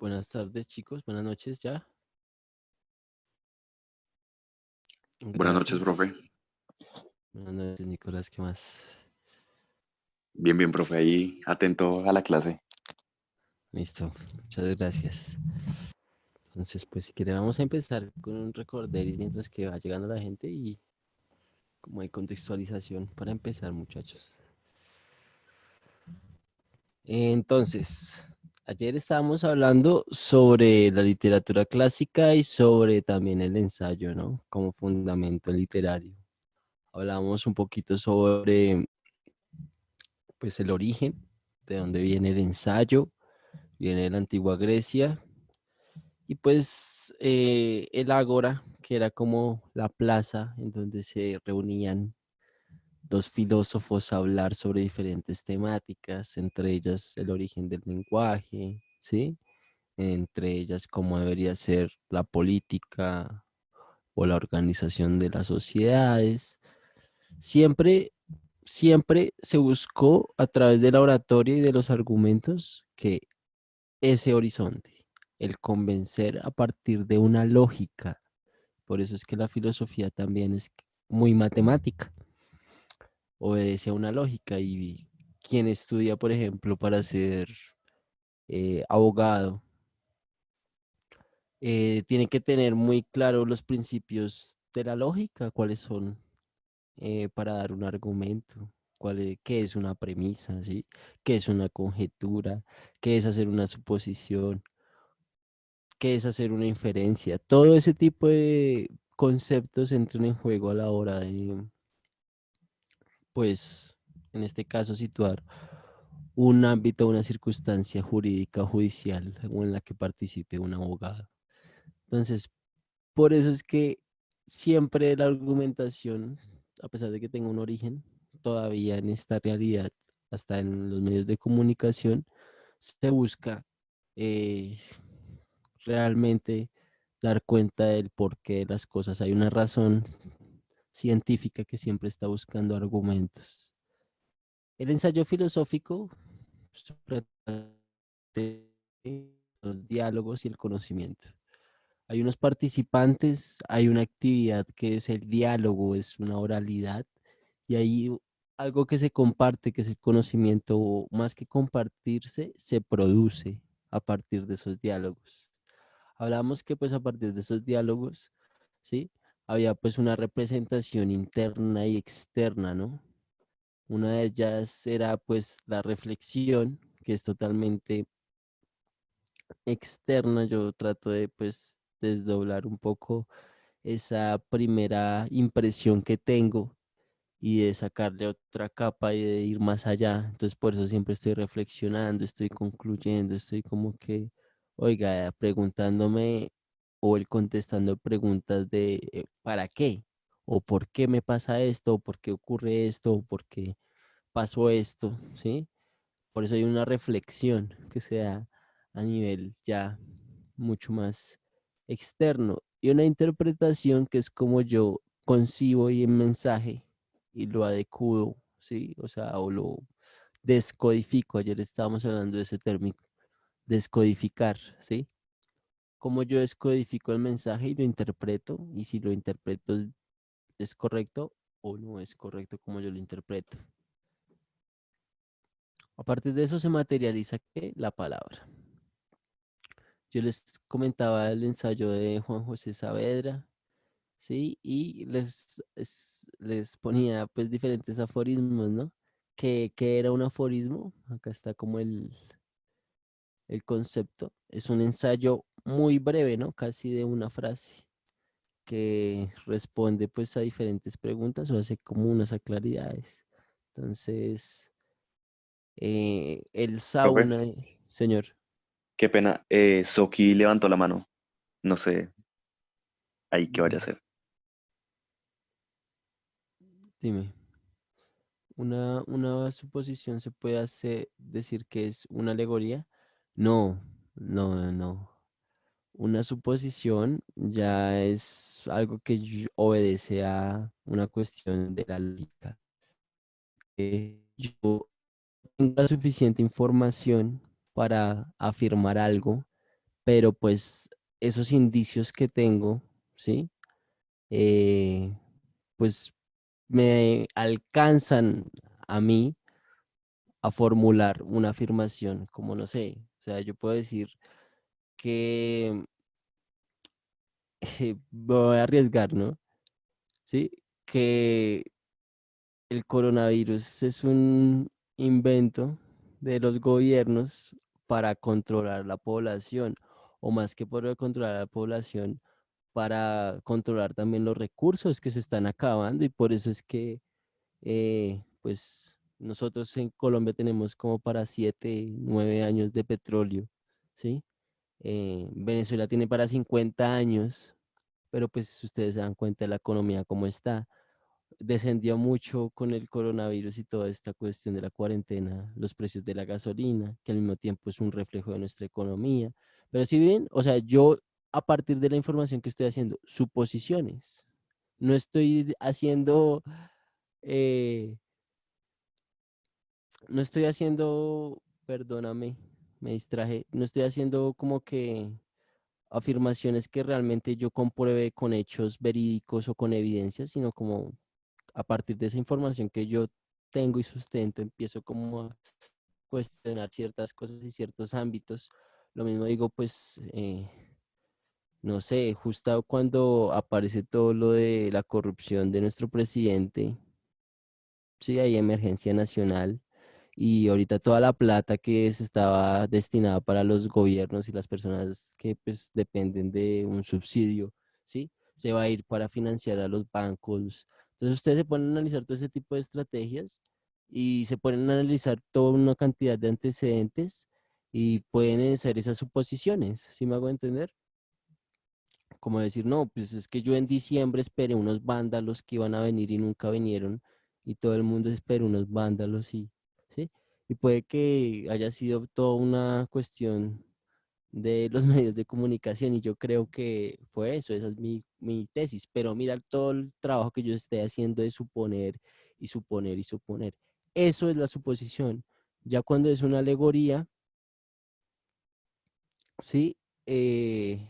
Buenas tardes, chicos. Buenas noches ya. Buenas noches, Gracias. profe. Buenas noches, Nicolás. ¿Qué más? Bien, bien, profe, ahí atento a la clase. Listo. Muchas gracias. Entonces, pues si quiere vamos a empezar con un recorderis mientras que va llegando la gente y como hay contextualización para empezar, muchachos. Entonces, ayer estábamos hablando sobre la literatura clásica y sobre también el ensayo, ¿no? Como fundamento literario. Hablamos un poquito sobre, pues, el origen, de dónde viene el ensayo, viene de la antigua Grecia, y pues el ágora, que era como la plaza en donde se reunían los filósofos a hablar sobre diferentes temáticas, entre ellas el origen del lenguaje, ¿sí? Entre ellas cómo debería ser la política o la organización de las sociedades. Siempre, siempre se buscó a través de la oratoria y de los argumentos que ese horizonte, el convencer a partir de una lógica. Por eso es que la filosofía también es muy matemática, obedece a una lógica y quien estudia, por ejemplo, para ser abogado, tiene que tener muy claro los principios de la lógica, cuáles son para dar un argumento, qué es una premisa, ¿sí? ¿Qué es una conjetura? ¿Qué es hacer una suposición? ¿Qué es hacer una inferencia? Todo ese tipo de conceptos entran en juego a la hora de, pues, en este caso, situar un ámbito, una circunstancia jurídica o judicial o en la que participe un abogado. Entonces, por eso es que siempre la argumentación, a pesar de que tenga un origen, todavía en esta realidad, hasta en los medios de comunicación, se busca eh, realmente dar cuenta del porqué de las cosas. Hay una razón científica que siempre está buscando argumentos. El ensayo filosófico trata de los diálogos y el conocimiento. Hay unos participantes, hay una actividad que es el diálogo, es una oralidad, y hay algo que se comparte, que es el conocimiento, o más que compartirse, se produce a partir de esos diálogos. Hablamos que pues a partir de esos diálogos, ¿sí? Había pues una representación interna y externa, ¿no? Una de ellas era pues la reflexión, que es totalmente externa. Yo trato de pues desdoblar un poco esa primera impresión que tengo y de sacarle otra capa y de ir más allá. Entonces por eso siempre estoy reflexionando, estoy concluyendo, estoy como que, oiga, preguntándome o el contestando preguntas de ¿para qué? O ¿por qué me pasa esto? ¿O por qué ocurre esto? ¿O por qué pasó esto? ¿Sí? Por eso hay una reflexión que se da a nivel ya mucho más externo y una interpretación que es como yo concibo y en mensaje y lo adecuo, ¿sí? O sea, o lo descodifico. Ayer estábamos hablando de ese término, descodificar, ¿sí? Cómo yo descodifico el mensaje y lo interpreto, y si lo interpreto es correcto o no es correcto como yo lo interpreto. A partir de eso se materializa ¿qué? La palabra. Yo les comentaba el ensayo de Juan José Saavedra, ¿sí? Y les ponía pues diferentes aforismos, ¿no? ¿Qué era un aforismo? Acá está como el concepto. Es un ensayo muy breve, ¿no? Casi de una frase que responde pues a diferentes preguntas o hace como unas aclaridades. Entonces, el Profe, sauna, señor, qué pena. Soki levantó la mano. No sé ahí qué vaya a dime, hacer. dime. Una suposición se puede hacer, decir que es una alegoría. No, no. Una suposición ya es algo que obedece a una cuestión de la lógica. Yo tengo la suficiente información para afirmar algo, pero pues esos indicios que tengo, ¿sí? Eh, pues me alcanzan a mí a formular una afirmación, como no sé, o sea, yo puedo decir que voy a arriesgar, ¿no? Sí, que el coronavirus es un invento de los gobiernos para controlar la población, o más que por controlar la población, para controlar también los recursos que se están acabando y por eso es que pues nosotros en Colombia tenemos como para 7, 9 años de petróleo, ¿sí? Venezuela tiene para 50 años, pero pues si ustedes se dan cuenta de la economía como está, descendió mucho con el coronavirus y toda esta cuestión de la cuarentena, los precios de la gasolina, que al mismo tiempo es un reflejo de nuestra economía. Pero si bien, o sea, yo a partir de la información que estoy haciendo, suposiciones, no estoy haciendo, eh, no estoy haciendo, perdóname, me distraje, no estoy haciendo como que afirmaciones que realmente yo compruebe con hechos verídicos o con evidencias, sino como a partir de esa información que yo tengo y sustento, empiezo como a cuestionar ciertas cosas y ciertos ámbitos. Lo mismo digo, pues, no sé, justo cuando aparece todo lo de la corrupción de nuestro presidente, sí, hay emergencia nacional y ahorita toda la plata que se estaba destinada para los gobiernos y las personas que pues dependen de un subsidio, ¿sí? Se va a ir para financiar a los bancos. Entonces ustedes se ponen a analizar todo ese tipo de estrategias y se ponen a analizar toda una cantidad de antecedentes y pueden hacer esas suposiciones, ¿sí me hago entender? Como decir, no, pues es que yo en diciembre esperé unos vándalos que iban a venir y nunca vinieron, y todo el mundo esperó unos vándalos y, ¿sí? Y puede que haya sido toda una cuestión de los medios de comunicación, y yo creo que fue eso, esa es mi tesis, pero mira todo el trabajo que yo estoy haciendo de suponer y suponer y suponer. Eso es la suposición. Ya cuando es una alegoría, ¿sí? Eh,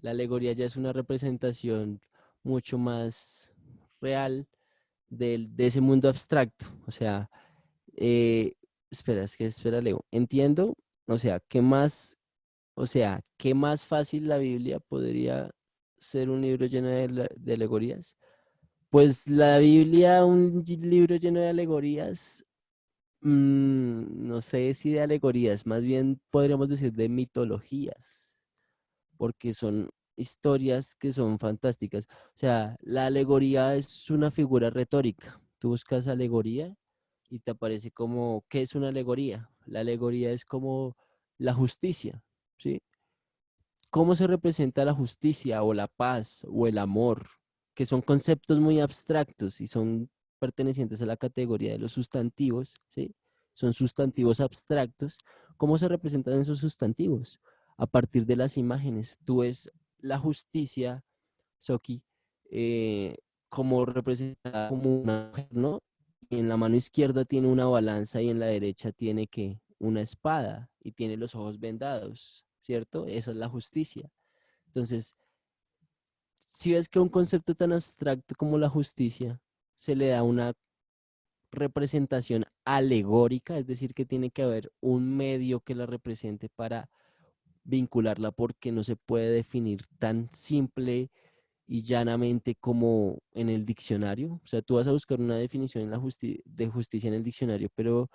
La alegoría ya es una representación mucho más real de ese mundo abstracto. O sea, eh, espera, Leo. Entiendo, o sea, ¿qué más fácil la Biblia podría ser un libro lleno de alegorías? Pues la Biblia, un libro lleno de alegorías, no sé si de alegorías, más bien podríamos decir de mitologías porque son historias que son fantásticas. O sea, la alegoría es una figura retórica. Tú buscas alegoría y te aparece como, ¿qué es una alegoría? La alegoría es como la justicia, ¿sí? ¿Cómo se representa la justicia o la paz o el amor? Que son conceptos muy abstractos y son pertenecientes a la categoría de los sustantivos, ¿sí? Son sustantivos abstractos. ¿Cómo se representan esos sustantivos? A partir de las imágenes. Tú ves la justicia, Soki, eh, como representada como una mujer, ¿no? Y en la mano izquierda tiene una balanza y en la derecha tiene que una espada y tiene los ojos vendados, ¿cierto? Esa es la justicia. Entonces, si ves que a un concepto tan abstracto como la justicia se le da una representación alegórica, es decir, que tiene que haber un medio que la represente para vincularla porque no se puede definir tan simple y llanamente como en el diccionario. O sea, tú vas a buscar una definición en de justicia en el diccionario, pero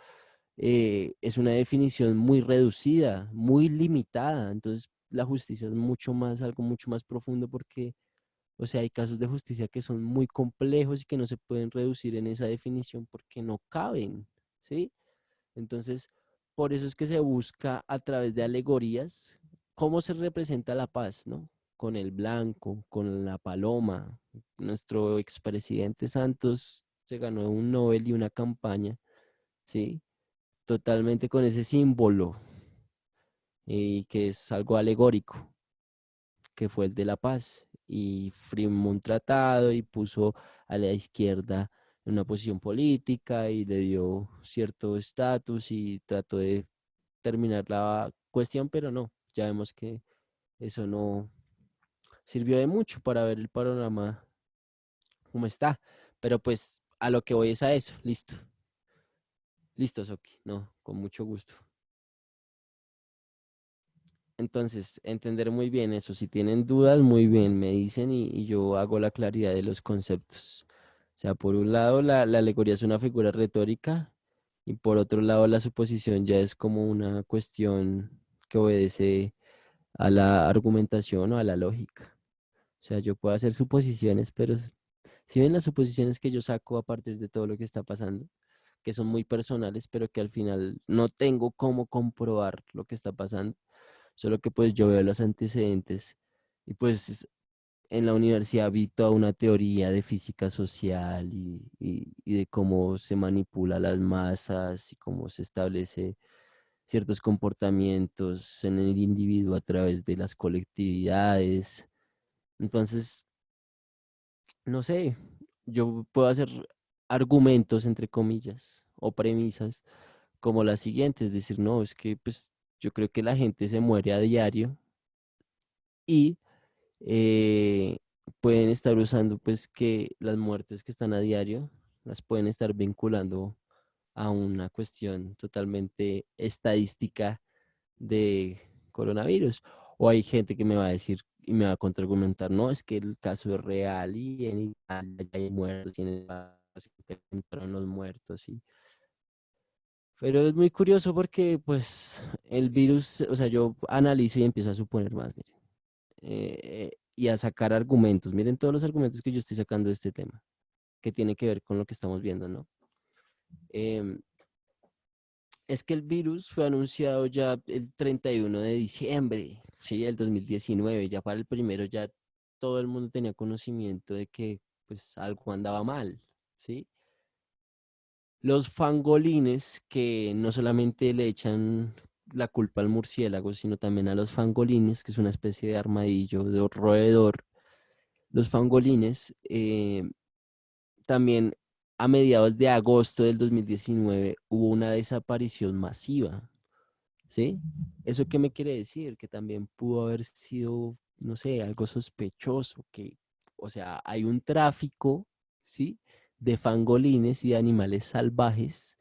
es una definición muy reducida, muy limitada. Entonces, la justicia es mucho más, algo mucho más profundo porque, o sea, hay casos de justicia que son muy complejos y que no se pueden reducir en esa definición porque no caben, ¿sí? Entonces, por eso es que se busca a través de alegorías cómo se representa la paz, ¿no? Con el blanco, con la paloma. Nuestro expresidente Santos se ganó un Nobel y una campaña, ¿sí? Totalmente con ese símbolo y que es algo alegórico, que fue el de la paz. Y firmó un tratado y puso a la izquierda en una posición política y le dio cierto estatus y trató de terminar la cuestión, pero no. ya vemos que eso no sirvió de mucho para ver el panorama como está. Pero pues a lo que voy es a eso. Listo. Listo, Soki. No, con mucho gusto. Entonces, entender muy bien eso. Si tienen dudas, muy bien, me dicen y yo hago la claridad de los conceptos. O sea, por un lado, la alegoría es una figura retórica y por otro lado, la suposición ya es como una cuestión que obedece a la argumentación o a la lógica. O sea, yo puedo hacer suposiciones, pero si ven las suposiciones que yo saco a partir de todo lo que está pasando, que son muy personales, pero que al final no tengo cómo comprobar lo que está pasando, solo que pues yo veo los antecedentes y pues en la universidad vi toda una teoría de física social y de cómo se manipula las masas y cómo se establece ciertos comportamientos en el individuo a través de las colectividades. Entonces, no sé, yo puedo hacer argumentos, entre comillas, o premisas como las siguientes, decir, no, es que pues yo creo que la gente se muere a diario y eh, pueden estar usando pues que las muertes que están a diario las pueden estar vinculando a una cuestión totalmente estadística de coronavirus. O hay gente que me va a decir y me va a contraargumentar, no, es que el caso es real y en Italia ya hay muertos y en España se incrementaron los muertos. Pero es muy curioso porque pues el virus, o sea, yo analizo y empiezo a suponer más, miren, y a sacar argumentos. Miren todos los argumentos que yo estoy sacando de este tema, que tiene que ver con lo que estamos viendo, ¿no? Em, Es que el virus fue anunciado ya el 31 de diciembre, sí, del 2019. Ya para el primero ya todo el mundo tenía conocimiento de que pues algo andaba mal, ¿sí? Los fangolines que no solamente le echan la culpa al murciélago, sino también a los fangolines, que es una especie de armadillo, de roedor. Los fangolines también a mediados de agosto del 2019 hubo una desaparición masiva. ¿Sí? ¿Eso qué me quiere decir? Que también pudo haber sido, no sé, algo sospechoso, que, o sea, hay un tráfico, ¿sí? De fangolines y de animales salvajes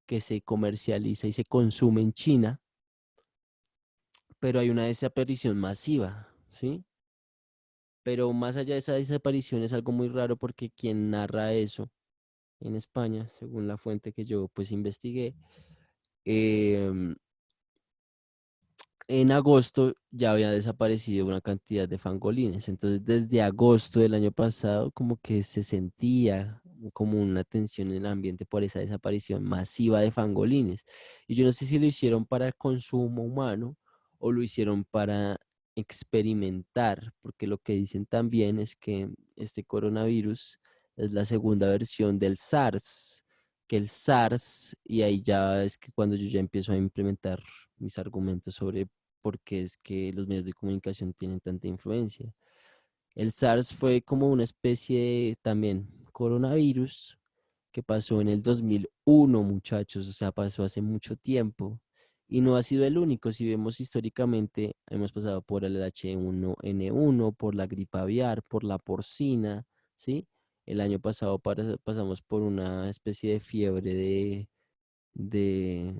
que se comercializa y se consume en China, pero hay una desaparición masiva, ¿sí? Pero más allá de esa desaparición es algo muy raro porque quien narra eso en España, según la fuente que yo pues investigué, eh, en agosto ya había desaparecido una cantidad de fangolines. Entonces, desde agosto del año pasado, como que se sentía como una tensión en el ambiente por esa desaparición masiva de fangolines. Y yo no sé si lo hicieron para el consumo humano o lo hicieron para experimentar, porque lo que dicen también es que este coronavirus es la segunda versión del SARS, que el SARS, y ahí ya es que cuando yo ya empiezo a implementar mis argumentos sobre por qué es que los medios de comunicación tienen tanta influencia. El SARS fue como una especie de también coronavirus que pasó en el 2001, muchachos, o sea, pasó hace mucho tiempo. Y no ha sido el único, si vemos históricamente, hemos pasado por el H1N1, por la gripe aviar, por la porcina, ¿sí? El año pasado pasamos por una especie de fiebre de,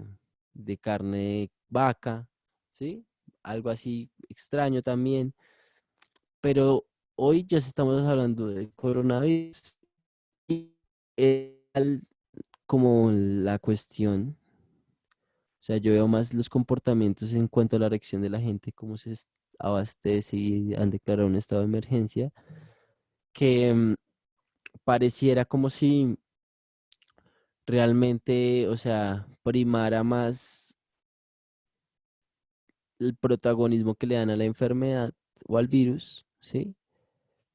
de carne de vaca, ¿sí? Algo así extraño también. Pero hoy ya estamos hablando de coronavirus y como la cuestión, o sea, yo veo más los comportamientos en cuanto a la reacción de la gente, cómo abastece y han declarado un estado de emergencia, que pareciera como si realmente, o sea, primara más el protagonismo que le dan a la enfermedad o al virus, ¿sí?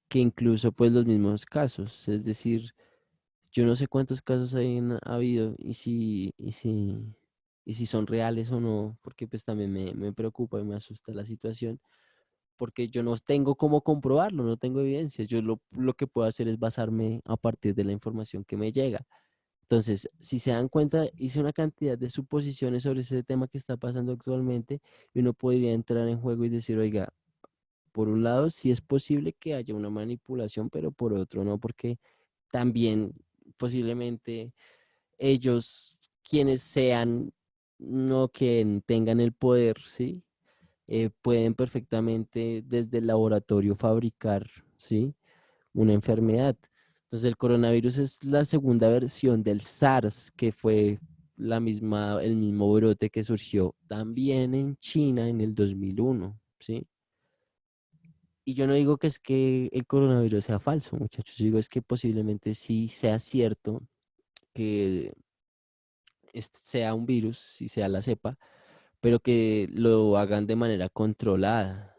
Que incluso pues los mismos casos, es decir, yo no sé cuántos casos ha habido y si son reales o no, porque pues también me preocupa y me asusta la situación, porque yo no tengo cómo comprobarlo, no tengo evidencias. Yo lo que puedo hacer es basarme a partir de la información que me llega. Entonces, si se dan cuenta, hice una cantidad de suposiciones sobre ese tema que está pasando actualmente y uno podría entrar en juego y decir, oiga, por un lado sí es posible que haya una manipulación, pero por otro no, porque también posiblemente ellos, quienes sean, no quien tengan el poder, ¿sí? Pueden perfectamente desde el laboratorio fabricar, ¿sí? Una enfermedad. Entonces el coronavirus es la segunda versión del SARS, que fue el mismo brote que surgió también en China en el 2001, ¿sí? Y yo no digo que es que el coronavirus sea falso, muchachos, yo digo es que posiblemente sí sea cierto que este sea un virus y sea la cepa, pero que lo hagan de manera controlada.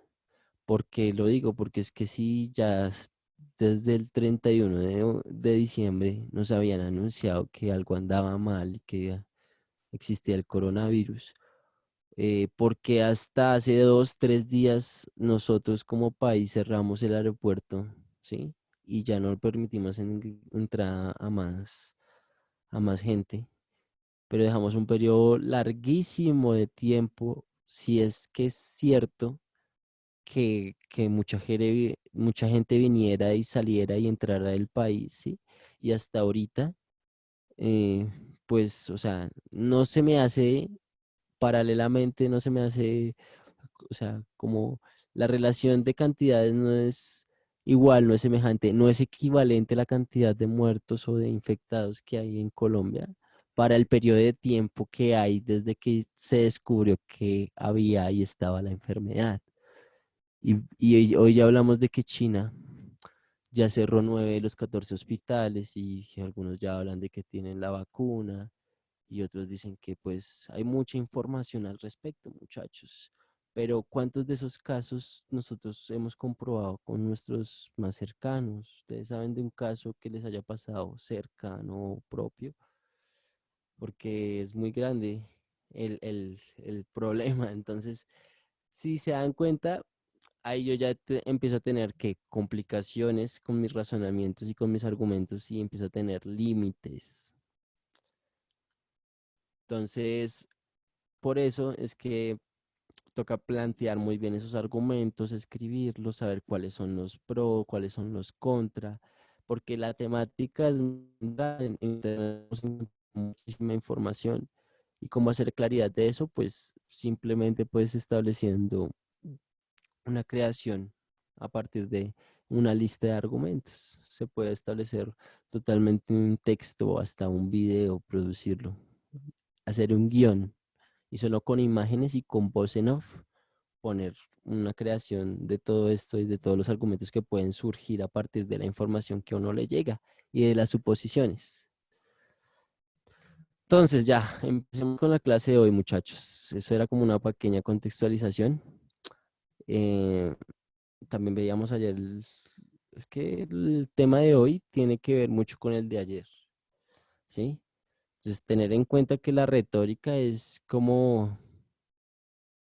¿Por qué lo digo? Porque es que si ya desde el 31 de diciembre nos habían anunciado que algo andaba mal y que existía el coronavirus, porque hasta hace 2, 3 días nosotros como país cerramos el aeropuerto, ¿sí? Y ya no permitimos entrada a más gente, pero dejamos un periodo larguísimo de tiempo, si es que es cierto que mucha gente viniera y saliera y entrara del país, ¿sí? Y hasta ahorita, eh, pues, o sea, no se me hace, paralelamente, no se me hace, o sea, como la relación de cantidades no es igual, no es semejante, no es equivalente la cantidad de muertos o de infectados que hay en Colombia para el periodo de tiempo que hay desde que se descubrió que había y estaba la enfermedad. Y hoy ya hablamos de que China ya cerró 9 de los 14 hospitales y que algunos ya hablan de que tienen la vacuna y otros dicen que pues hay mucha información al respecto, muchachos. Pero ¿cuántos de esos casos nosotros hemos comprobado con nuestros más cercanos? ¿Ustedes saben de un caso que les haya pasado cercano o propio? Porque es muy grande el problema. Entonces, si se dan cuenta, ahí yo ya empiezo a tener que complicaciones con mis razonamientos y con mis argumentos y empiezo a tener límites. Entonces, por eso es que toca plantear muy bien esos argumentos, escribirlos, saber cuáles son los pro, cuáles son los contra, porque la temática es tenemos muchísima información y cómo hacer claridad de eso, pues simplemente pues estableciendo una creación a partir de una lista de argumentos. Se puede establecer totalmente un texto o hasta un video, producirlo, hacer un guión y solo con imágenes y con voz en off poner una creación de todo esto y de todos los argumentos que pueden surgir a partir de la información que a uno le llega y de las suposiciones. Entonces ya, empecemos con la clase de hoy, muchachos. Eso era como una pequeña contextualización. Eh, También veíamos ayer, es que el tema de hoy tiene que ver mucho con el de ayer, ¿sí? Entonces, tener en cuenta que la retórica es como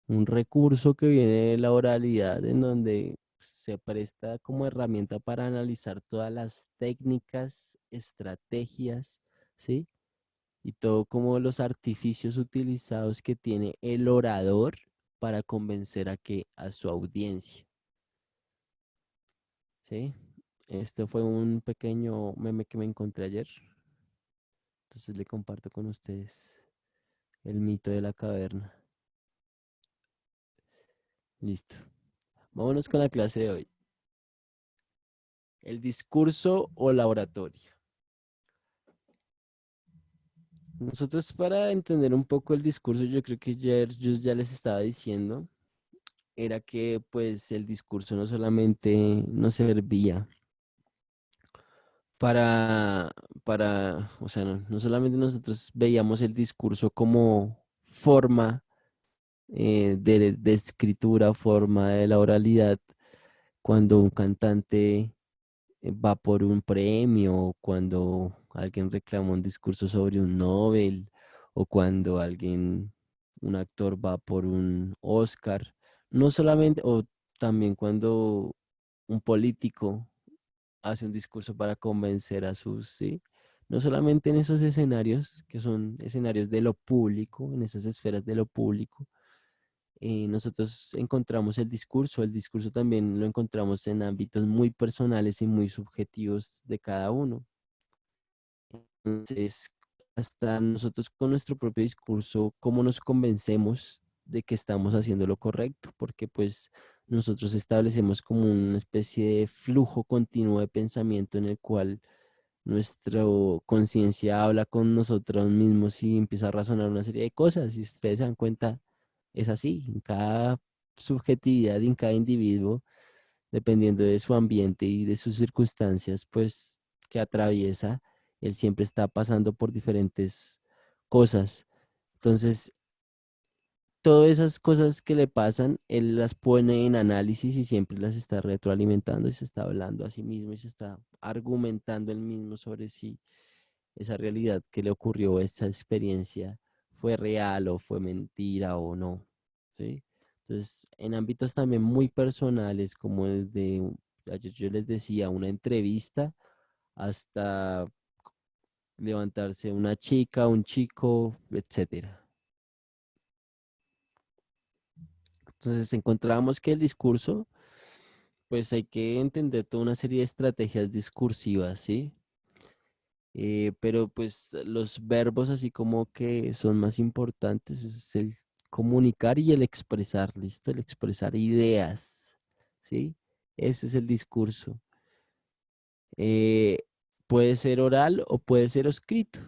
un recurso que viene de la oralidad en donde se presta como herramienta para analizar todas las técnicas, estrategias, ¿sí? Y todo como los artificios utilizados que tiene el orador para convencer a su audiencia, ¿sí? Este fue un pequeño meme que me encontré ayer. Entonces le comparto con ustedes el mito de la caverna. Listo. Vámonos con la clase de hoy. El discurso o la oratoria. Nosotros para entender un poco el discurso, yo creo que ayer yo ya les estaba diciendo, era que pues el discurso no solamente nos servía para, o sea, no solamente nosotros veíamos el discurso como forma de escritura, forma de la oralidad, cuando un cantante va por un premio, cuando alguien reclama un discurso sobre un Nobel, o cuando un actor va por un Oscar, no solamente, o también cuando un político hace un discurso para convencer a sus, ¿sí? no solamente en esos escenarios, que son escenarios de lo público, en esas esferas de lo público, nosotros encontramos el discurso también lo encontramos en ámbitos muy personales y muy subjetivos de cada uno. Entonces, hasta nosotros con nuestro propio discurso, ¿cómo nos convencemos de que estamos haciendo lo correcto? Porque pues nosotros establecemos como una especie de flujo continuo de pensamiento en el cual nuestra conciencia habla con nosotros mismos y empieza a razonar una serie de cosas. Si ustedes se dan cuenta, es así. En cada subjetividad, en cada individuo, dependiendo de su ambiente y de sus circunstancias, pues que atraviesa, él siempre está pasando por diferentes cosas. Entonces, todas esas cosas que le pasan, él las pone en análisis y siempre las está retroalimentando y se está hablando a sí mismo y se está argumentando él mismo sobre si esa realidad que le ocurrió, esa experiencia, fue real o fue mentira o no, ¿sí? Entonces, en ámbitos también muy personales, como desde, ayer yo les decía, una entrevista hasta levantarse una chica, un chico, etcétera. Entonces encontramos que el discurso, pues hay que entender toda una serie de estrategias discursivas, ¿sí? Pero pues los verbos así como que son más importantes es el comunicar y el expresar, ¿listo? El expresar ideas, ¿sí? Ese es el discurso. Eh, Puede ser oral o puede ser escrito.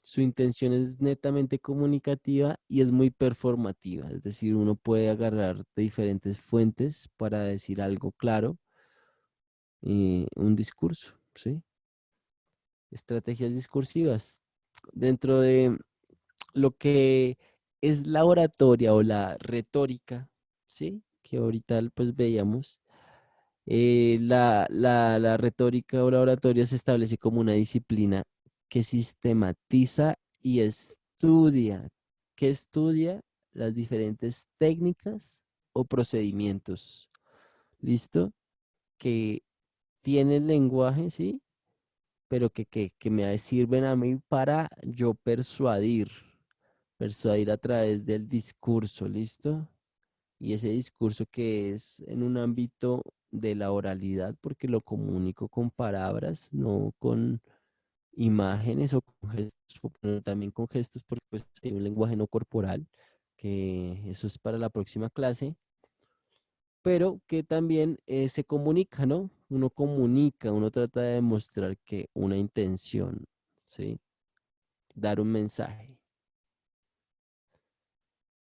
Su intención es netamente comunicativa y es muy performativa, es decir, uno puede agarrar de diferentes fuentes para decir algo claro, un discurso, ¿sí? Estrategias discursivas. Dentro de lo que es la oratoria o la retórica, ¿sí? Que ahorita pues veíamos, la retórica o la oratoria se establece como una disciplina que sistematiza y estudia, que estudia las diferentes técnicas o procedimientos, ¿listo? Que tiene el lenguaje, ¿sí? Pero que me sirven a mí para yo persuadir a través del discurso, ¿listo? Y ese discurso que es en un ámbito de la oralidad, porque lo comunico con palabras, no con imágenes o con gestos, pero también con gestos, porque pues, hay un lenguaje no corporal, que eso es para la próxima clase, pero que también se comunica, ¿no? Uno comunica, uno trata de demostrar que una intención, ¿sí? Dar un mensaje.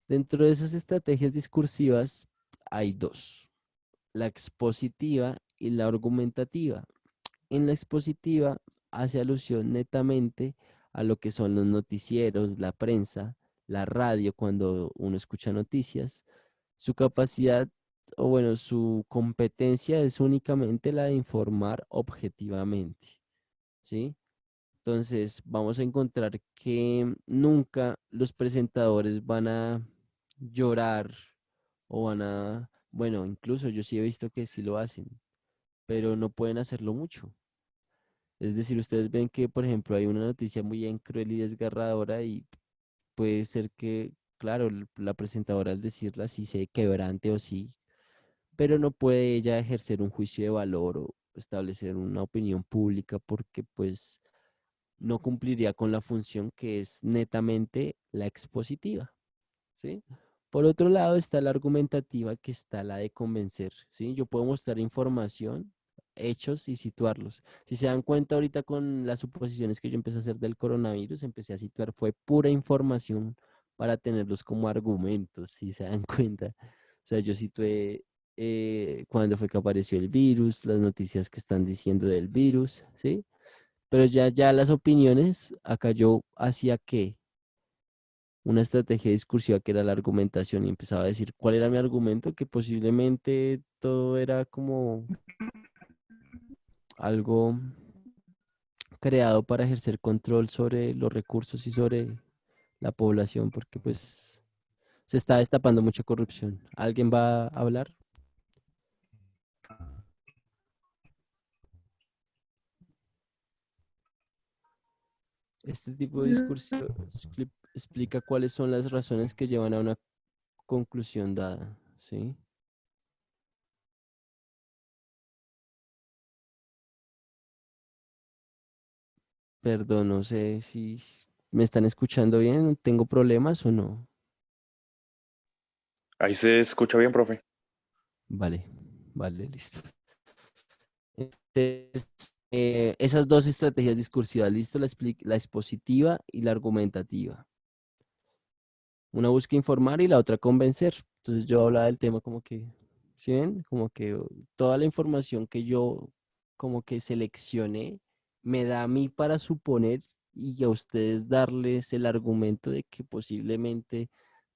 Dentro de esas estrategias discursivas hay dos, la expositiva y la argumentativa. En la expositiva hace alusión netamente a lo que son los noticieros, la prensa, la radio cuando uno escucha noticias. Su capacidad, o bueno, su competencia es únicamente la de informar objetivamente, ¿sí? Entonces, vamos a encontrar que nunca los presentadores van a llorar o van a, bueno, incluso yo sí he visto que sí lo hacen, pero no pueden hacerlo mucho. Es decir, ustedes ven que, por ejemplo, hay una noticia muy cruel y desgarradora y puede ser que, claro, la presentadora al decirla sí se quebrante o sí, pero no puede ella ejercer un juicio de valor o establecer una opinión pública porque pues no cumpliría con la función que es netamente la expositiva, ¿sí? Por otro lado está la argumentativa, que está la de convencer, ¿sí? Yo puedo mostrar información, hechos y situarlos. Si se dan cuenta ahorita con las suposiciones que yo empecé a hacer del coronavirus, empecé a situar, fue pura información para tenerlos como argumentos, si se dan cuenta. O sea, yo situé cuándo fue que apareció el virus, las noticias que están diciendo del virus, ¿sí? Pero ya las opiniones, acá yo hacía qué, una estrategia discursiva que era la argumentación y empezaba a decir cuál era mi argumento, que posiblemente todo era como algo creado para ejercer control sobre los recursos y sobre la población, porque pues se está destapando mucha corrupción. ¿Alguien va a hablar? Este tipo de discurso explica cuáles son las razones que llevan a una conclusión dada, ¿sí? Perdón, no sé si me están escuchando bien, ¿tengo problemas o no? Ahí se escucha bien, profe. Vale, vale, listo. Entonces, esas dos estrategias discursivas, listo, la expositiva y la argumentativa. Una busca informar y la otra convencer. Entonces yo hablaba del tema como que, ¿sí ven? Como que toda la información que yo como que seleccioné me da a mí para suponer y a ustedes darles el argumento de que posiblemente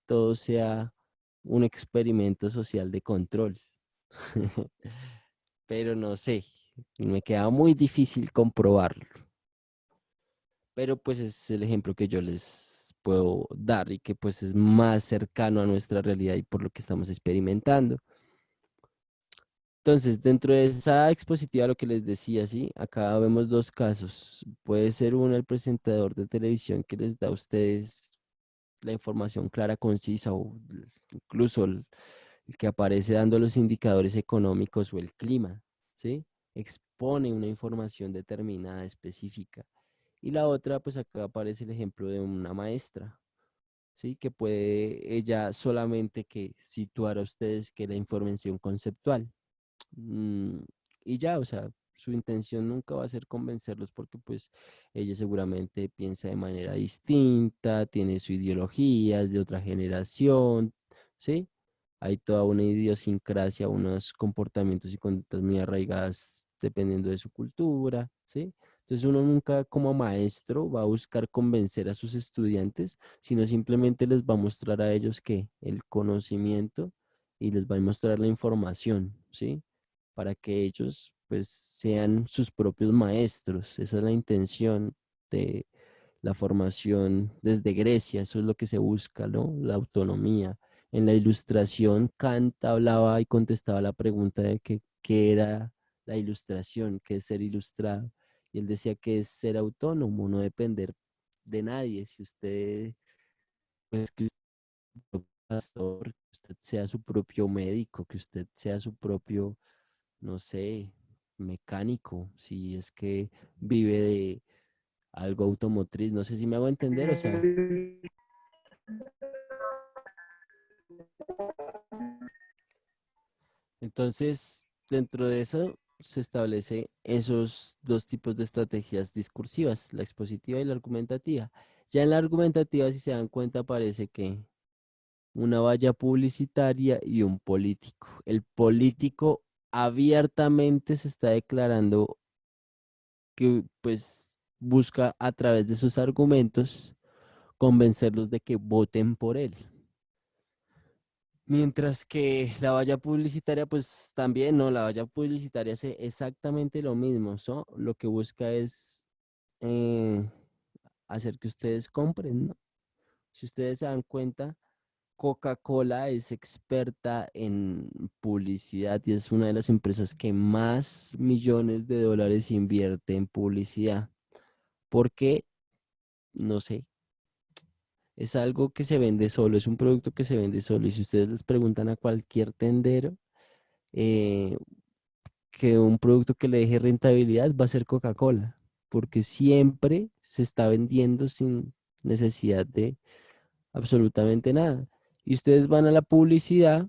todo sea un experimento social de control. Pero no sé, me queda muy difícil comprobarlo. Pero pues es el ejemplo que yo les puedo dar y que pues es más cercano a nuestra realidad y por lo que estamos experimentando. Entonces, dentro de esa expositiva, lo que les decía, sí, acá vemos dos casos. Puede ser uno el presentador de televisión que les da a ustedes la información clara, concisa o incluso el que aparece dando los indicadores económicos o el clima, ¿sí? Expone una información determinada, específica. Y la otra, pues acá aparece el ejemplo de una maestra, ¿sí? Que puede ella solamente que situar a ustedes que la información conceptual. Mm, y ya, o sea, su intención nunca va a ser convencerlos porque pues ella seguramente piensa de manera distinta, tiene su ideología, es de otra generación, ¿sí? Hay toda una idiosincrasia, unos comportamientos y conductas muy arraigadas dependiendo de su cultura, ¿sí? Entonces uno nunca como maestro va a buscar convencer a sus estudiantes, sino simplemente les va a mostrar a ellos que el conocimiento y les va a mostrar la información, ¿sí? Para que ellos pues sean sus propios maestros. Esa es la intención de la formación desde Grecia, eso es lo que se busca, ¿no? La autonomía. En la Ilustración, Kant hablaba y contestaba la pregunta de qué era la ilustración, qué es ser ilustrado. Y él decía que es ser autónomo, no depender de nadie. Si usted, pues, que usted pastor, que usted sea su propio médico, que usted sea su propio, no sé, mecánico, si es que vive de algo automotriz, no sé si me hago entender, o sea, entonces dentro de eso se establece esos dos tipos de estrategias discursivas, la expositiva y la argumentativa. Ya en la argumentativa, si se dan cuenta, aparece que una valla publicitaria y un político. El político abiertamente se está declarando que pues busca a través de sus argumentos convencerlos de que voten por él. Mientras que la valla publicitaria, pues también, ¿no? La valla publicitaria hace exactamente lo mismo, ¿so? Lo que busca es eh, hacer que ustedes compren, ¿no? Si ustedes se dan cuenta, Coca-Cola es experta en publicidad y es una de las empresas que más millones de dólares invierte en publicidad. ¿Por qué? No sé. Es algo que se vende solo, es un producto que se vende solo. Y si ustedes les preguntan a cualquier tendero eh, que un producto que le deje rentabilidad va a ser Coca-Cola, porque siempre se está vendiendo sin necesidad de absolutamente nada. Y ustedes van a la publicidad,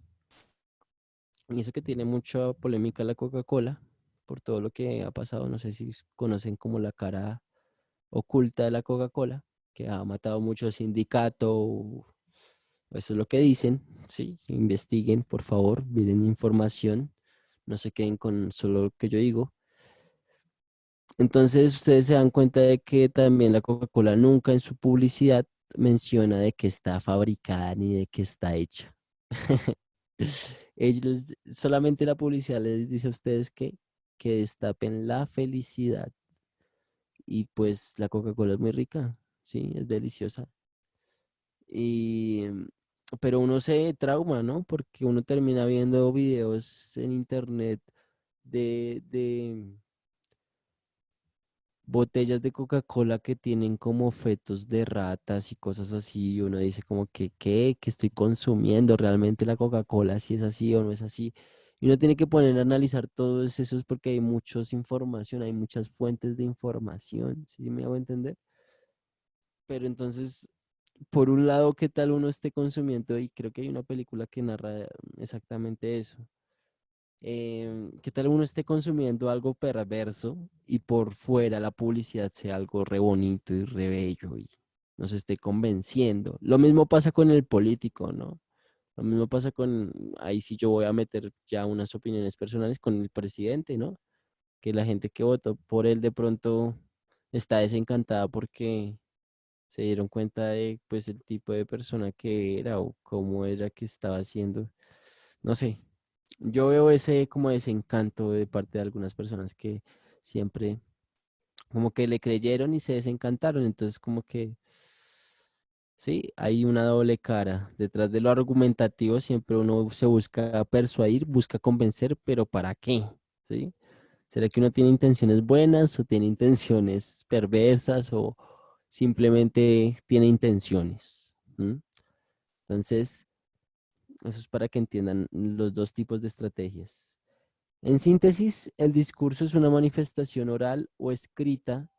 y eso que tiene mucha polémica la Coca-Cola, por todo lo que ha pasado, no sé si conocen como la cara oculta de la Coca-Cola, que ha matado mucho sindicato. Eso es lo que dicen, sí, investiguen, por favor, miren información, no se queden con solo lo que yo digo. Entonces, ustedes se dan cuenta de que también la Coca-Cola nunca en su publicidad menciona de qué está fabricada ni de qué está hecha. Ellos, solamente la publicidad les dice a ustedes que destapen la felicidad. Y pues la Coca-Cola es muy rica, sí, es deliciosa. Y, pero uno se trauma, ¿no? Porque uno termina viendo videos en internet de botellas de Coca-Cola que tienen como fetos de ratas y cosas así, y uno dice como que, ¿qué? ¿Qué estoy consumiendo? ¿Realmente la Coca-Cola si es así o no es así? Y uno tiene que poner a analizar todo eso es porque hay muchas información, hay muchas fuentes de información, ¿sí me hago entender? Pero entonces, por un lado, ¿qué tal uno esté consumiendo? Y creo que hay una película que narra exactamente eso. ¿Qué tal uno esté consumiendo algo perverso y por fuera la publicidad sea algo re bonito y re bello y nos esté convenciendo? Lo mismo pasa con el político, ¿no? Lo mismo pasa con, ahí sí yo voy a meter ya unas opiniones personales con el presidente, ¿no? Que la gente que votó por él de pronto está desencantada porque se dieron cuenta de pues el tipo de persona que era o cómo era que estaba haciendo. No sé, yo veo ese como desencanto de parte de algunas personas que siempre como que le creyeron y se desencantaron. Entonces como que sí, hay una doble cara. Detrás de lo argumentativo siempre uno se busca persuadir, busca convencer, pero ¿para qué? ¿Sí? ¿Será que uno tiene intenciones buenas o tiene intenciones perversas o simplemente tiene intenciones? ¿Mm? Entonces, eso es para que entiendan los dos tipos de estrategias. En síntesis, el discurso es una manifestación oral o escrita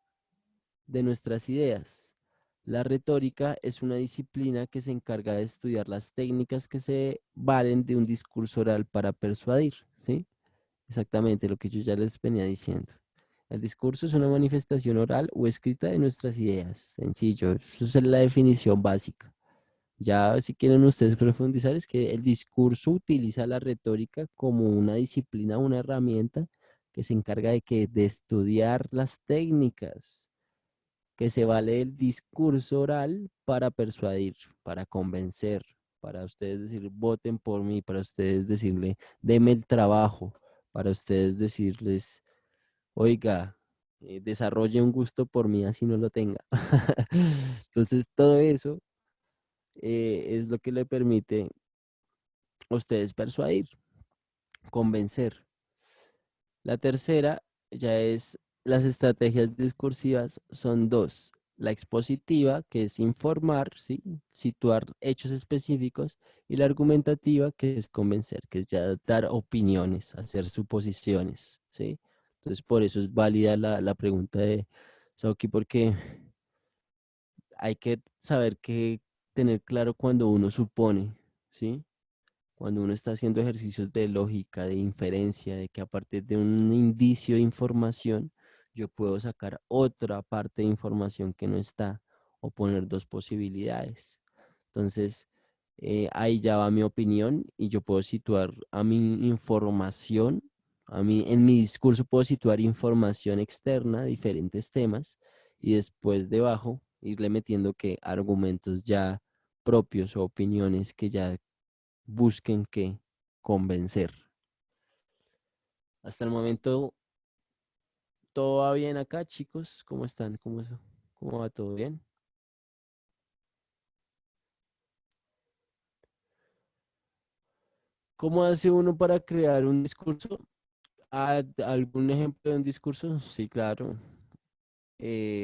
de nuestras ideas. La retórica es una disciplina que se encarga de estudiar las técnicas que se valen de un discurso oral para persuadir, ¿sí? Exactamente lo que yo ya les venía diciendo. El discurso es una manifestación oral o escrita de nuestras ideas. Sencillo, esa es la definición básica. Ya si quieren ustedes profundizar, es que el discurso utiliza la retórica como una disciplina, una herramienta que se encarga de estudiar las técnicas, que se vale el discurso oral para persuadir, para convencer, para ustedes decir, voten por mí, para ustedes decirle, deme el trabajo, para ustedes decirles, oiga, desarrolle un gusto por mí así no lo tenga. Entonces, todo eso es lo que le permite a ustedes persuadir, convencer. La tercera ya es las estrategias discursivas son dos. La expositiva, que es informar, ¿sí? Situar hechos específicos, y la argumentativa, que es convencer, que es ya dar opiniones, hacer suposiciones, ¿sí? Entonces, por eso es válida la pregunta de Sauki, porque hay que saber que tener claro cuando uno supone, ¿sí? Cuando uno está haciendo ejercicios de lógica, de inferencia, de que a partir de un indicio de información, yo puedo sacar otra parte de información que no está, o poner dos posibilidades. Entonces, ahí ya va mi opinión y yo puedo situar a mi información, en mi discurso puedo situar información externa, diferentes temas, y después debajo irle metiendo que argumentos ya propios o opiniones que ya busquen que convencer. Hasta el momento, ¿todo va bien acá, chicos? ¿Cómo están? ¿Cómo va todo bien? ¿Cómo hace uno para crear un discurso? ¿Algún ejemplo de un discurso? Sí, claro.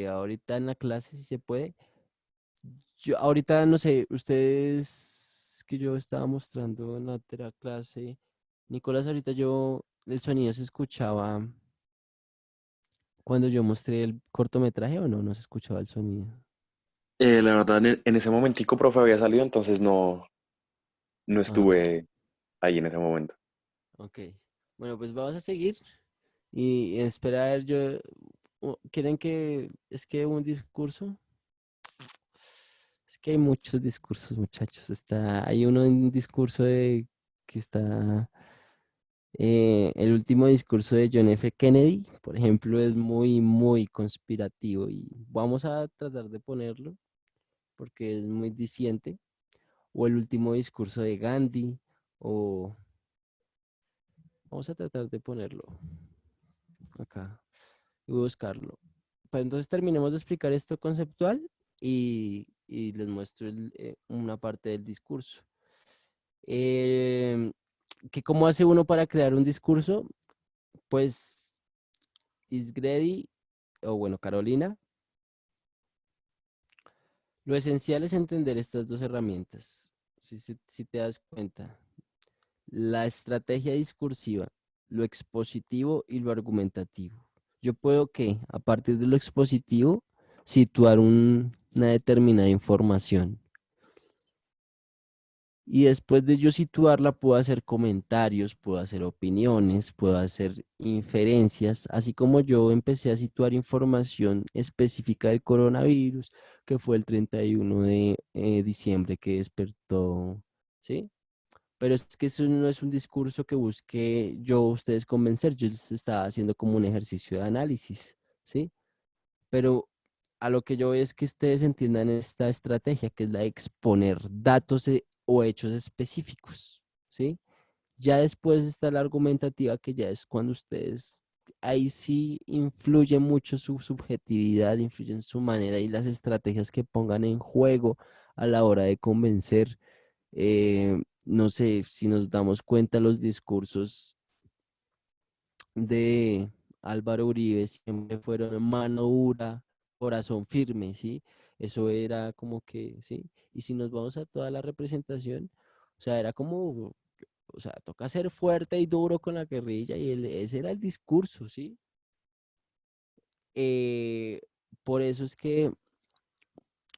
Ahorita en la clase, si se puede. Yo ahorita no sé, ustedes que yo estaba mostrando en la otra clase, Nicolás, ahorita el sonido se escuchaba cuando yo mostré el cortometraje o no se escuchaba el sonido. La verdad, en ese momentico, profe, había salido, entonces no Ah, estuve ahí en ese momento. ok. Bueno, pues vamos a seguir y esperar ¿quieren que es que un discurso? Es que hay muchos discursos, muchachos. Hay un discurso que está, el último discurso de John F. Kennedy, por ejemplo, es muy, muy conspirativo y vamos a tratar de ponerlo porque es muy diciente. O el último discurso de Gandhi, o vamos a tratar de ponerlo acá y buscarlo. Pues entonces terminemos de explicar esto conceptual y les muestro una parte del discurso. Eh, ¿Cómo hace uno para crear un discurso? Pues Isgredi o bueno, Carolina, lo esencial es entender estas dos herramientas. Si te das cuenta, la estrategia discursiva, lo expositivo y lo argumentativo. Yo puedo que, a partir de lo expositivo, situar una determinada información. Y después de yo situarla, puedo hacer comentarios, puedo hacer opiniones, puedo hacer inferencias, así como yo empecé a situar información específica del coronavirus, que fue el 31 de diciembre que despertó, ¿sí? Pero es que eso no es un discurso que busque yo a ustedes convencer, yo les estaba haciendo como un ejercicio de análisis, ¿sí? Pero a lo que yo veo es que ustedes entiendan esta estrategia, que es la de exponer datos o hechos específicos, ¿sí? Ya después está la argumentativa, que ya es cuando ustedes, ahí sí influye mucho su subjetividad, influyen su manera y las estrategias que pongan en juego a la hora de convencer. No sé si nos damos cuenta, los discursos de Álvaro Uribe siempre fueron mano dura, corazón firme, ¿sí? Eso era como que, ¿sí? Y si nos vamos a toda la representación, o sea, era como, o sea, toca ser fuerte y duro con la guerrilla y ese era el discurso, ¿sí? Eh, por eso es que,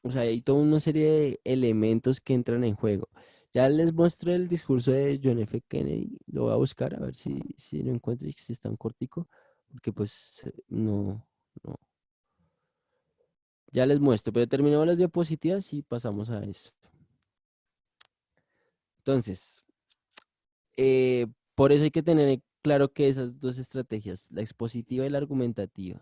o sea, hay toda una serie de elementos que entran en juego. Ya les muestro el discurso de John F. Kennedy, lo voy a buscar a ver si lo encuentro y si está un cortico, porque pues no. Ya les muestro, pero terminamos las diapositivas y pasamos a eso. Entonces, por eso hay que tener claro que esas dos estrategias, la expositiva y la argumentativa.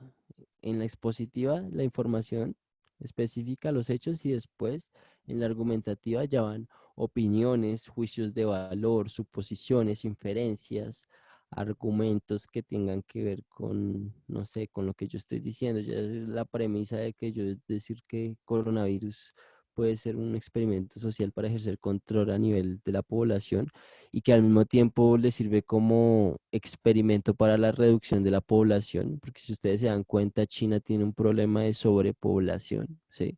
En la expositiva, la información específica, los hechos, y después en la argumentativa ya van opiniones, juicios de valor, suposiciones, inferencias, argumentos que tengan que ver con, no sé, con lo que yo estoy diciendo. Ya es la premisa de que yo decir que coronavirus puede ser un experimento social para ejercer control a nivel de la población y que al mismo tiempo le sirve como experimento para la reducción de la población, porque si ustedes se dan cuenta, China tiene un problema de sobrepoblación, ¿sí?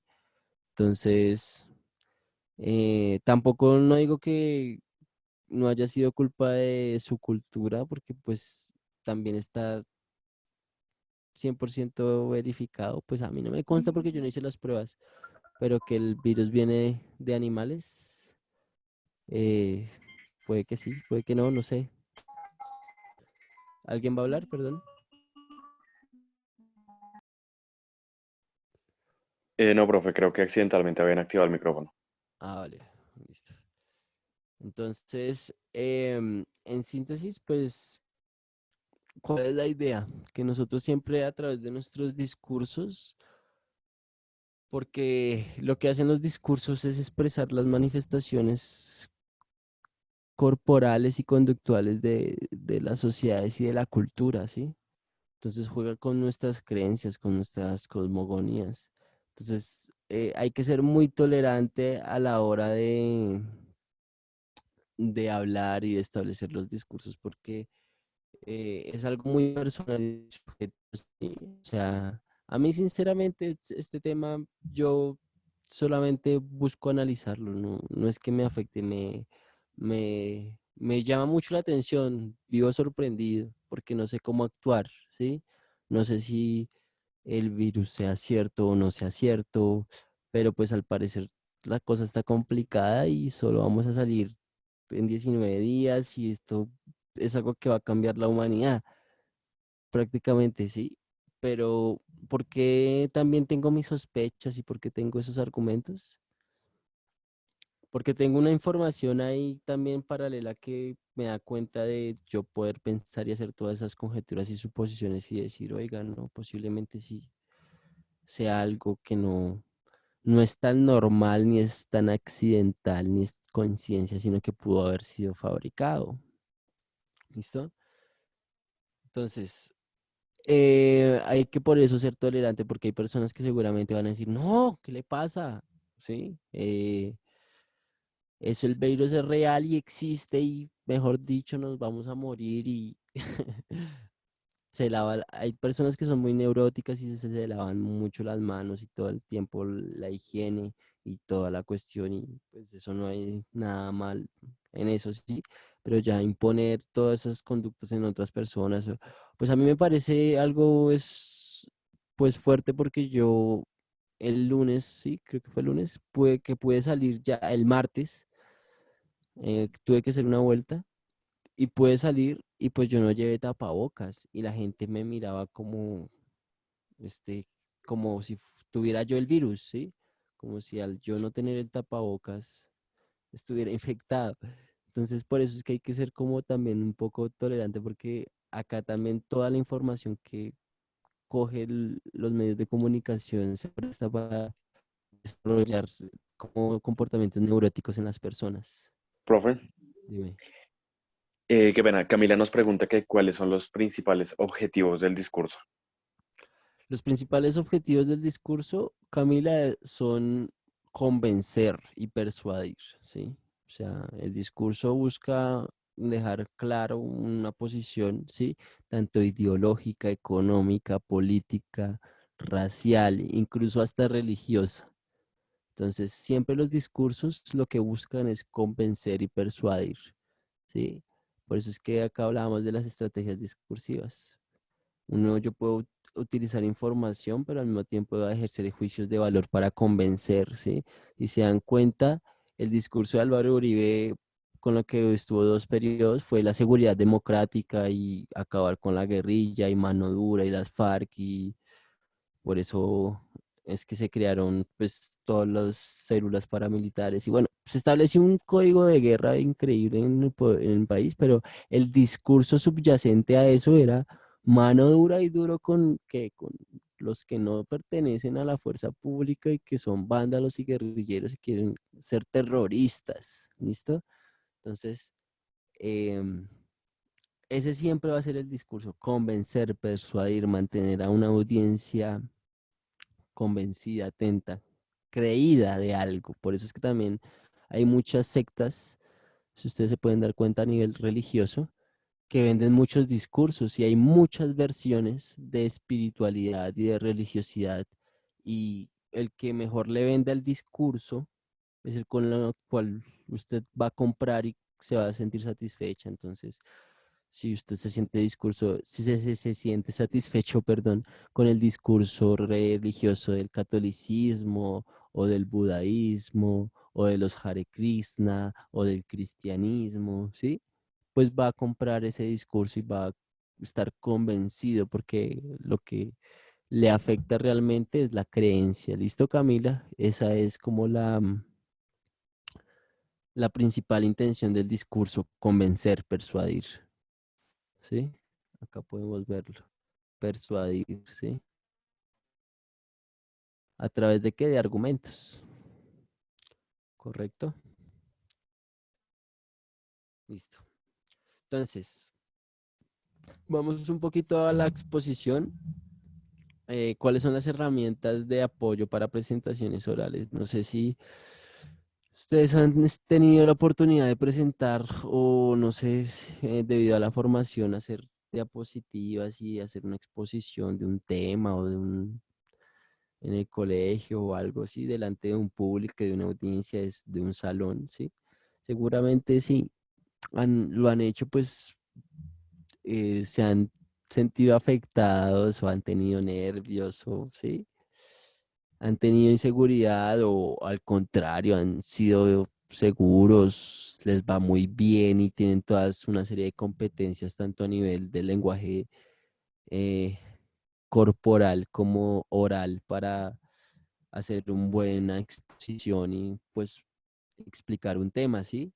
Entonces, tampoco no digo que no haya sido culpa de su cultura, porque pues también está 100% verificado, pues a mí no me consta porque yo no hice las pruebas, pero que el virus viene de animales, eh, puede que sí, puede que no, no sé. ¿Alguien va a hablar? Perdón. No, profe, creo que accidentalmente habían activado el micrófono. Ah, vale, listo. Entonces, en síntesis, pues, ¿cuál es la idea? Que nosotros siempre a través de nuestros discursos, porque lo que hacen los discursos es expresar las manifestaciones corporales y conductuales de las sociedades y de la cultura, ¿sí? Entonces juega con nuestras creencias, con nuestras cosmogonías. Entonces, hay que ser muy tolerante a la hora de hablar y de establecer los discursos, porque es algo muy personal y subjetivo, ¿sí? O sea, a mí sinceramente este tema yo solamente busco analizarlo, no es que me afecte, me llama mucho la atención, vivo sorprendido porque no sé cómo actuar, ¿sí? No sé si el virus sea cierto o no sea cierto, pero pues al parecer la cosa está complicada y solo vamos a salir en 19 días y esto es algo que va a cambiar la humanidad, prácticamente, sí. Pero, ¿por qué también tengo mis sospechas y por qué tengo esos argumentos? Porque tengo una información ahí también paralela que me da cuenta de yo poder pensar y hacer todas esas conjeturas y suposiciones y decir, oiga, no, posiblemente sí sea algo que no es tan normal, ni es tan accidental, ni es coincidencia, sino que pudo haber sido fabricado. ¿Listo? Entonces, hay que por eso ser tolerante, porque hay personas que seguramente van a decir, no, ¿qué le pasa? ¿Sí? Eso el virus es real y existe y, mejor dicho, nos vamos a morir y hay personas que son muy neuróticas y se lavan mucho las manos y todo el tiempo la higiene y toda la cuestión y pues eso no hay nada mal en eso, sí, pero ya imponer todas esas conductas en otras personas, pues a mí me parece algo es pues fuerte porque yo el lunes, sí, creo que fue el lunes, pude salir ya el martes, tuve que hacer una vuelta y pude salir y pues yo no llevé tapabocas y la gente me miraba como, este, como si tuviera yo el virus, ¿sí? Como si al yo no tener el tapabocas estuviera infectado. Entonces por eso es que hay que ser como también un poco tolerante porque acá también toda la información que coge los medios de comunicación se presta para desarrollar como comportamientos neuróticos en las personas. Profe, Dime. qué pena. Camila nos pregunta que cuáles son los principales objetivos del discurso. Los principales objetivos del discurso, Camila, son convencer y persuadir, ¿sí? O sea, el discurso busca dejar claro una posición, ¿sí? Tanto ideológica, económica, política, racial, incluso hasta religiosa. Entonces, siempre los discursos lo que buscan es convencer y persuadir, ¿sí? Por eso es que acá hablábamos de las estrategias discursivas. Yo puedo utilizar información, pero al mismo tiempo voy a ejercer juicios de valor para convencer, ¿sí? Y se dan cuenta, el discurso de Álvaro Uribe, con lo que estuvo 2 periodos, fue la seguridad democrática y acabar con la guerrilla y mano dura y las FARC y por eso es que se crearon pues todas las células paramilitares y bueno, se estableció un código de guerra increíble en el país, pero el discurso subyacente a eso era mano dura y duro con los que no pertenecen a la fuerza pública y que son vándalos y guerrilleros y quieren ser terroristas, ¿listo? Entonces, em, ese siempre va a ser el discurso, convencer, persuadir, mantener a una audiencia convencida, atenta, creída de algo. Por eso es que también hay muchas sectas, si ustedes se pueden dar cuenta a nivel religioso, que venden muchos discursos y hay muchas versiones de espiritualidad y de religiosidad. Y el que mejor le venda el discurso es el con el cual usted va a comprar y se va a sentir satisfecha. Entonces, si usted se siente si se siente satisfecho, perdón, con el discurso religioso del catolicismo o del budaísmo o de los Hare Krishna o del cristianismo, ¿sí? Pues va a comprar ese discurso y va a estar convencido porque lo que le afecta realmente es la creencia. ¿Listo, Camila? Esa es como la principal intención del discurso, convencer, persuadir. ¿Sí? Acá podemos verlo. Persuadir, ¿sí? ¿A través de qué? De argumentos. ¿Correcto? Listo. Entonces, vamos un poquito a la exposición. ¿Cuáles son las herramientas de apoyo para presentaciones orales? No sé si ustedes han tenido la oportunidad de presentar o no sé, debido a la formación, hacer diapositivas y hacer una exposición de un tema o en el colegio o algo así, delante de un público, de una audiencia, de un salón, ¿sí? Seguramente sí, lo han hecho, pues se han sentido afectados o han tenido nervios o, ¿sí? Han tenido inseguridad o al contrario, han sido seguros, les va muy bien y tienen todas una serie de competencias, tanto a nivel del lenguaje eh, corporal como oral para hacer una buena exposición y pues explicar un tema, ¿sí?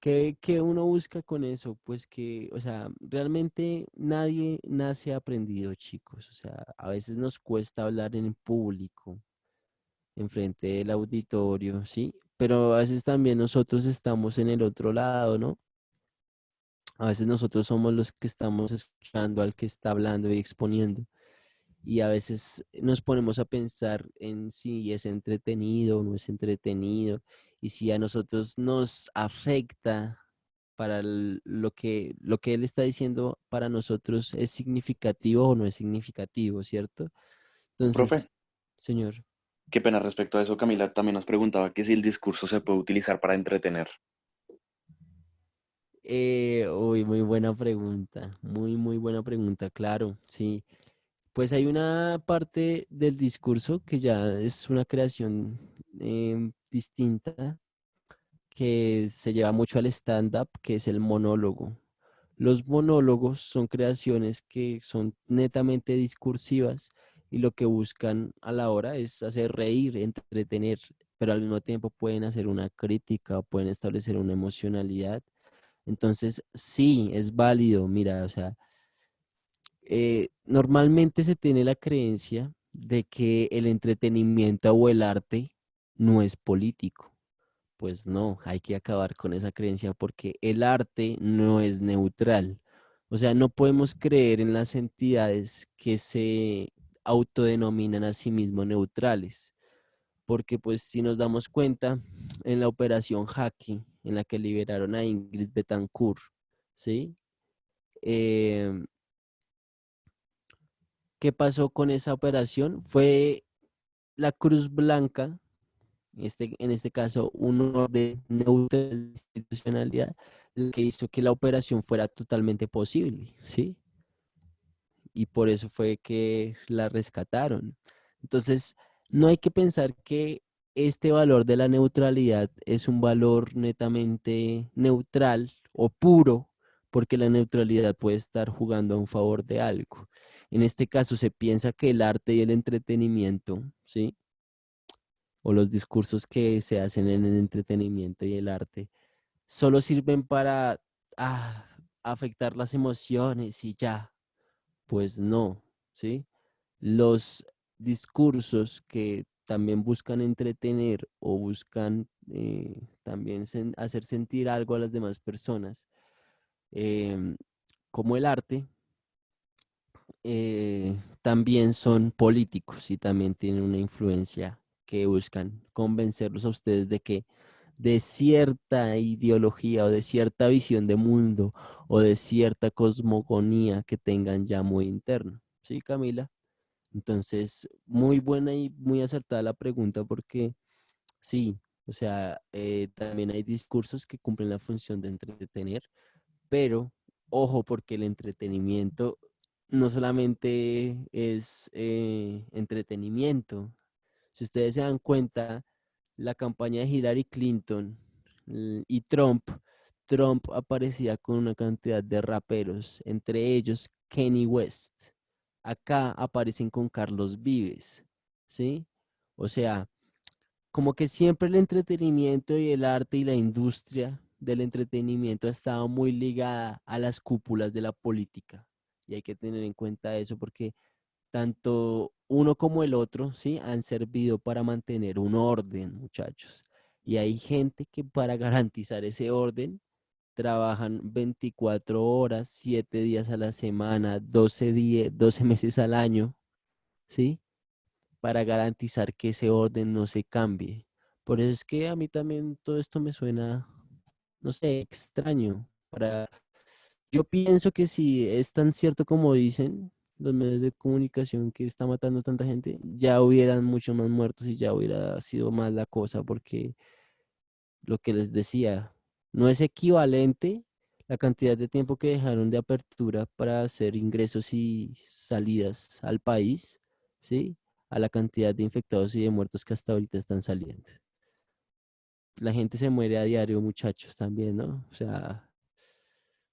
¿Qué uno busca con eso? Pues que, o sea, realmente nadie nace aprendido, chicos. O sea, a veces nos cuesta hablar en público, enfrente del auditorio, ¿sí? Pero a veces también nosotros estamos en el otro lado, ¿no? A veces nosotros somos los que estamos escuchando al que está hablando y exponiendo. Y a veces nos ponemos a pensar en si es entretenido o no es entretenido y si a nosotros nos afecta lo que él está diciendo para nosotros es significativo o no es significativo, ¿cierto? Profe, Entonces, señor, qué pena respecto a eso. Camila también nos preguntaba que si el discurso se puede utilizar para entretener. uy, muy buena pregunta, muy buena pregunta, claro, sí. Pues hay una parte del discurso que ya es una creación distinta, que se lleva mucho al stand-up, que es el monólogo. Los monólogos son creaciones que son netamente discursivas y lo que buscan a la hora es hacer reír, entretener, pero al mismo tiempo pueden hacer una crítica, pueden establecer una emocionalidad. Entonces, sí, es válido, mira, o sea, normalmente se tiene la creencia de que el entretenimiento o el arte no es político. Pues no, hay que acabar con esa creencia porque el arte no es neutral. O sea, no podemos creer en las entidades que se autodenominan a sí mismos neutrales, porque pues si nos damos cuenta, en la operación Jaque, en la que liberaron a Ingrid Betancourt, ¿sí? Eh, ¿Qué pasó con esa operación? Fue la Cruz Blanca, en este caso, un orden neutral de institucionalidad, lo que hizo que la operación fuera totalmente posible, ¿sí? Y por eso fue que la rescataron. Entonces, no hay que pensar que este valor de la neutralidad es un valor netamente neutral o puro, porque la neutralidad puede estar jugando a un favor de algo. En este caso, se piensa que el arte y el entretenimiento, ¿sí? O los discursos que se hacen en el entretenimiento y el arte, solo sirven para ah, afectar las emociones y ya. Pues no, ¿sí? Los discursos que también buscan entretener o buscan también hacer sentir algo a las demás personas, em, como el arte, también son políticos y también tienen una influencia que buscan convencerlos a ustedes de que de cierta ideología o de cierta visión de mundo o de cierta cosmogonía que tengan ya muy interno. ¿Sí, Camila? Entonces, muy buena y muy acertada la pregunta porque sí, o sea, también hay discursos que cumplen la función de entretener, pero ojo, porque el entretenimiento no solamente es entretenimiento. Si ustedes se dan cuenta, la campaña de Hillary Clinton y Trump aparecía con una cantidad de raperos, entre ellos Kanye West. Acá aparecen con Carlos Vives, ¿sí? O sea, como que siempre el entretenimiento y el arte y la industria del entretenimiento ha estado muy ligada a las cúpulas de la política. Y hay que tener en cuenta eso porque tanto uno como el otro, ¿sí? Han servido para mantener un orden, muchachos. Y hay gente que para garantizar ese orden trabajan 24 horas, 7 días a la semana, 12 meses al año, ¿sí? Para garantizar que ese orden no se cambie. Por eso es que a mí también todo esto me suena, no sé, extraño. Yo pienso que si es tan cierto como dicen los medios de comunicación que está matando a tanta gente, ya hubieran muchos más muertos y ya hubiera sido más la cosa, porque lo que les decía, no es equivalente la cantidad de tiempo que dejaron de apertura para hacer ingresos y salidas al país, ¿sí? A la cantidad de infectados y de muertos que hasta ahorita están saliendo. La gente se muere a diario, muchachos, también, ¿no? O sea,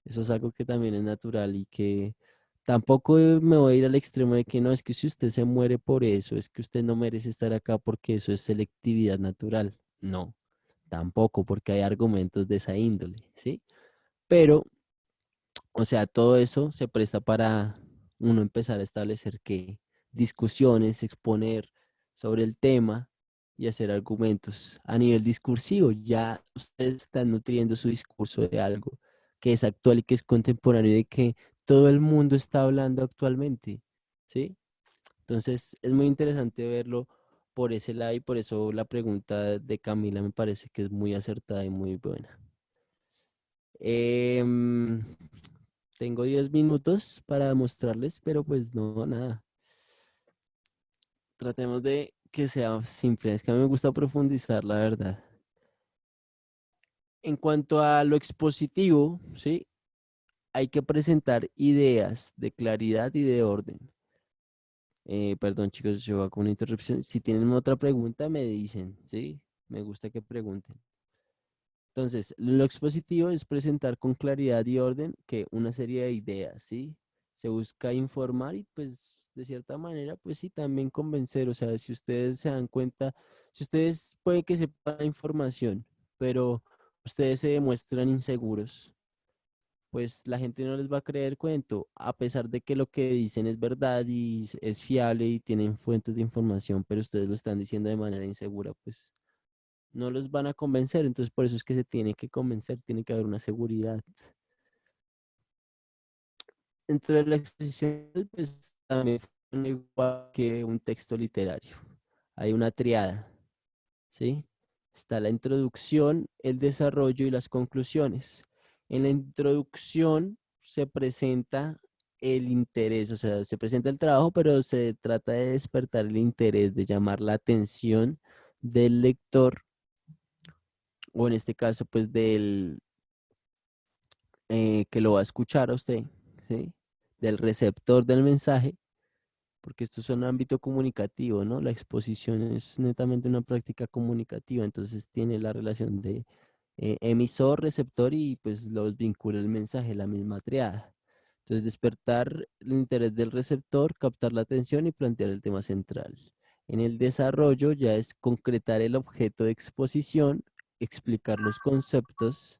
eso es algo que también es natural y que tampoco me voy a ir al extremo de que no, es que si usted se muere por eso, es que usted no merece estar acá porque eso es selectividad natural. No, tampoco, porque hay argumentos de esa índole, ¿sí? Pero, o sea, todo eso se presta para uno empezar a establecer que discusiones, exponer sobre el tema y hacer argumentos a nivel discursivo. Ya ustedes están nutriendo su discurso de algo que es actual y que es contemporáneo y de que todo el mundo está hablando actualmente, ¿sí? Entonces es muy interesante verlo por ese lado y por eso la pregunta de Camila me parece que es muy acertada y muy buena. Em, Tengo 10 minutos para mostrarles, pero pues no, nada. Tratemos de que sea simple. Es que a mí me gusta profundizar, la verdad. En cuanto a lo expositivo, ¿sí? Hay que presentar ideas de claridad y de orden. Perdón, chicos, yo hago una interrupción. Si tienen otra pregunta, me dicen, ¿sí? Me gusta que pregunten. Entonces, lo expositivo es presentar con claridad y orden que una serie de ideas, ¿sí? Se busca informar y pues de cierta manera, pues sí, también convencer. O sea, si ustedes se dan cuenta, si ustedes puede que sepan la información, pero ustedes se demuestran inseguros, pues la gente no les va a creer cuento, a pesar de que lo que dicen es verdad y es fiable y tienen fuentes de información, pero ustedes lo están diciendo de manera insegura, pues no los van a convencer, entonces por eso es que se tiene que convencer, tiene que haber una seguridad. Dentro de la exposición, pues también funciona igual que un texto literario. Hay una triada, ¿sí? Está la introducción, el desarrollo y las conclusiones. En la introducción se presenta el interés, o sea, se presenta el trabajo, pero se trata de despertar el interés, de llamar la atención del lector, o en este caso, pues del que lo va a escuchar a usted, ¿sí? Del receptor del mensaje, porque esto es un ámbito comunicativo, ¿no? La exposición es netamente una práctica comunicativa, entonces tiene la relación de emisor, receptor y pues los vincula el mensaje, la misma triada. Entonces, despertar el interés del receptor, captar la atención y plantear el tema central. En el desarrollo ya es concretar el objeto de exposición, explicar los conceptos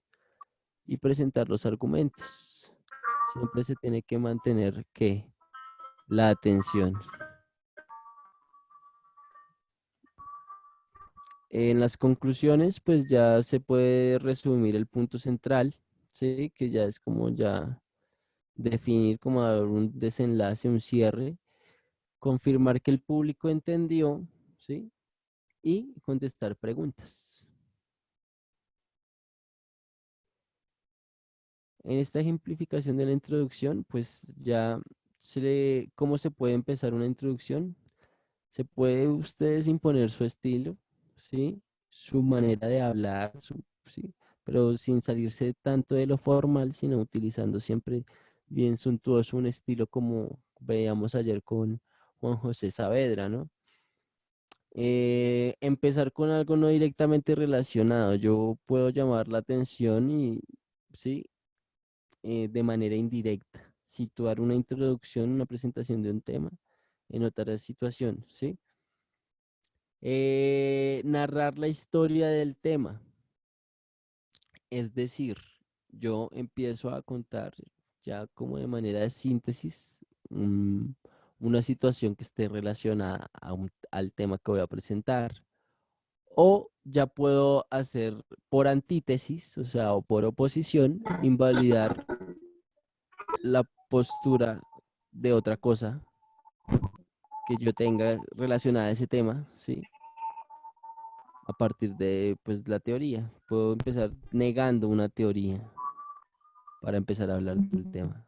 y presentar los argumentos. Siempre se tiene que mantener que la atención. En las conclusiones, pues ya se puede resumir el punto central, ¿sí? Que ya es como ya definir como dar un desenlace, un cierre, confirmar que el público entendió, ¿sí? Y contestar preguntas. En esta ejemplificación de la introducción, pues ya ¿cómo se puede empezar una introducción? Se puede ustedes imponer su estilo, ¿sí? Su manera de hablar, ¿sí? Pero sin salirse tanto de lo formal, sino utilizando siempre bien suntuoso un estilo como veíamos ayer con Juan José Saavedra, ¿no? Empezar con algo no directamente relacionado. Yo puedo llamar la atención y, ¿sí? De manera indirecta. Situar una introducción, una presentación de un tema en otra situación, ¿sí? Narrar la historia del tema. Es decir, yo empiezo a contar ya como de manera de síntesis una situación que esté relacionada al tema que voy a presentar. O ya puedo hacer por antítesis, o sea, o por oposición, invalidar la postura de otra cosa que yo tenga relacionada a ese tema, ¿sí? A partir de pues la teoría. Puedo empezar negando una teoría para empezar a hablar del tema.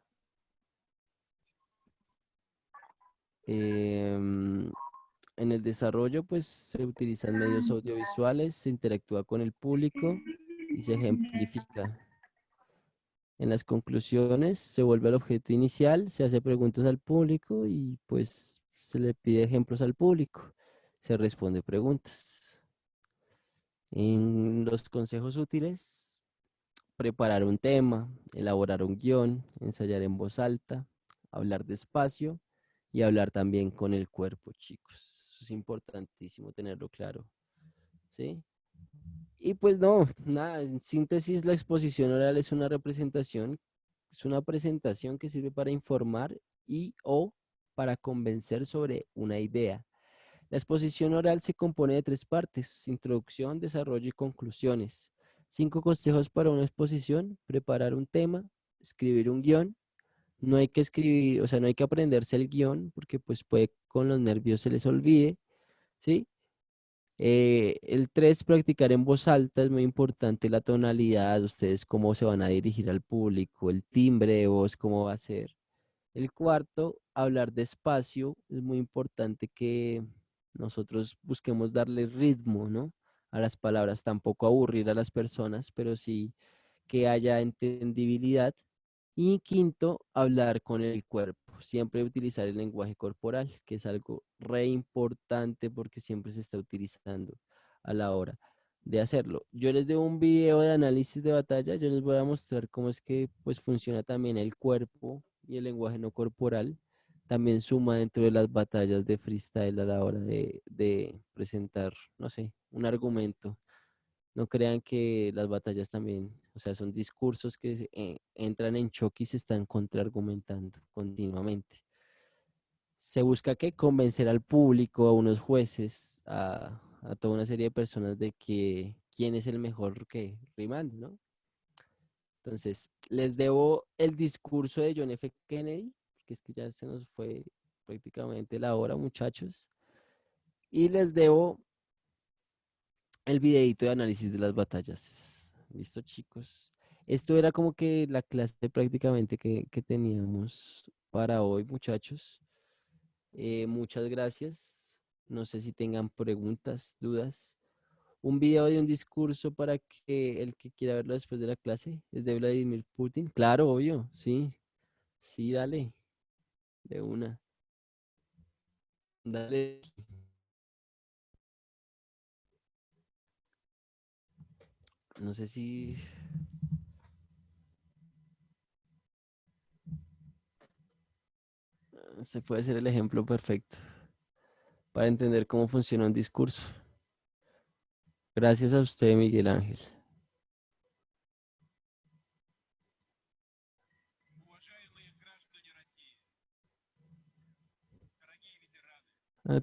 Em, en el desarrollo pues se utilizan medios audiovisuales, se interactúa con el público y se ejemplifica. En las conclusiones se vuelve al objeto inicial, se hace preguntas al público y pues se le pide ejemplos al público, se responde preguntas. En los consejos útiles, preparar un tema, elaborar un guión, ensayar en voz alta, hablar despacio y hablar también con el cuerpo, chicos. Eso es importantísimo tenerlo claro, ¿sí? Y pues no, nada, en síntesis la exposición oral es una presentación que sirve para informar y o para convencer sobre una idea. La exposición oral se compone de tres partes: introducción, desarrollo y conclusiones. 5 consejos para una exposición: preparar un tema, escribir un guión. No hay que escribir, o sea, no hay que aprenderse el guión porque pues puede con los nervios se les olvide, ¿sí? El 3 practicar en voz alta, es muy importante la tonalidad, ustedes cómo se van a dirigir al público, el timbre de voz, cómo va a ser. El cuarto, hablar despacio, es muy importante que nosotros busquemos darle ritmo, ¿no? A las palabras, tampoco aburrir a las personas, pero sí que haya entendibilidad. Y quinto, hablar con el cuerpo. Siempre utilizar el lenguaje corporal, que es algo re importante porque siempre se está utilizando a la hora de hacerlo. Yo les debo un video de análisis de batalla, yo les voy a mostrar cómo es que pues funciona también el cuerpo y el lenguaje no corporal. También suma dentro de las batallas de freestyle a la hora de presentar, no sé, un argumento. No crean que las batallas también, o sea, son discursos que entran en choque y se están contraargumentando continuamente. Se busca que convencer al público, a unos jueces, a toda una serie de personas de que quién es el mejor que rimando, ¿no? Entonces, les debo el discurso de John F. Kennedy, que es que ya se nos fue prácticamente la hora, muchachos. Y les debo el videito de análisis de las batallas. ¿Listo, chicos? Esto era como que la clase prácticamente que teníamos para hoy, muchachos. Muchas gracias. No sé si tengan preguntas, dudas. Un video de un discurso para que el que quiera verlo después de la clase es de Vladimir Putin. Claro, obvio, sí. Sí, dale, de una. Dale. No sé si se puede ser el ejemplo perfecto para entender cómo funciona un discurso. Gracias a usted, Miguel Ángel.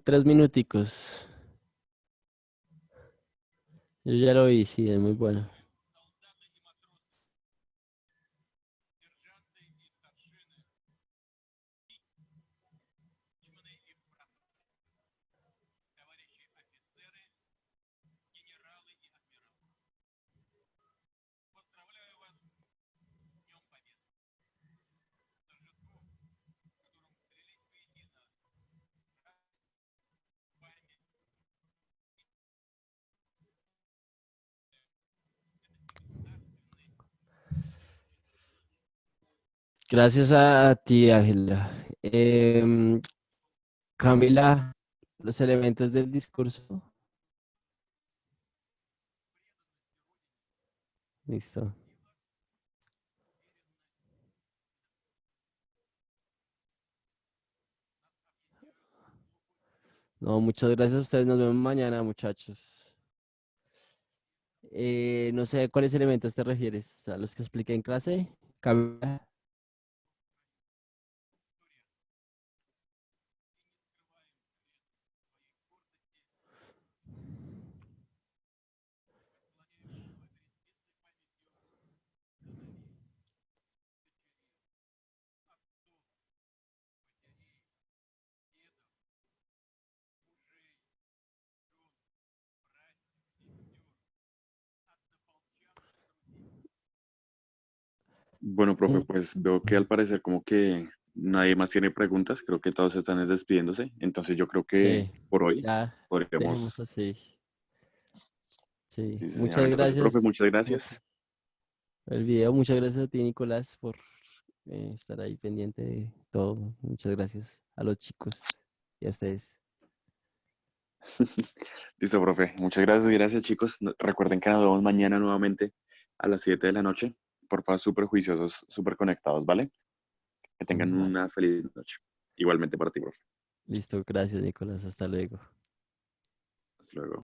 3 minuticos. Yo ya lo vi, sí, es muy bueno. Gracias a ti, Ángela. Camila, los elementos del discurso. Listo. No, muchas gracias a ustedes. Nos vemos mañana, muchachos. No sé a cuáles elementos te refieres. ¿A los que expliqué en clase? Camila. Bueno, profe, Mm, pues veo que al parecer como que nadie más tiene preguntas, creo que todos están despidiéndose, entonces yo creo que Sí, por hoy ya dejemos podríamos... así. Sí, Sí, sí, señor. muchas Entonces, profe, gracias muchas por gracias. el video. Muchas gracias a ti, Nicolás, por estar ahí pendiente de todo. Muchas gracias a los chicos y a ustedes. Listo, profe. Muchas gracias, gracias, chicos. Recuerden que nos vemos mañana nuevamente a las 7 de la noche. Por favor, súper juiciosos, súper conectados, ¿vale? Que tengan Vale. una feliz noche. Igualmente para ti, profe. Listo, gracias, Nicolás. Hasta luego. Hasta luego.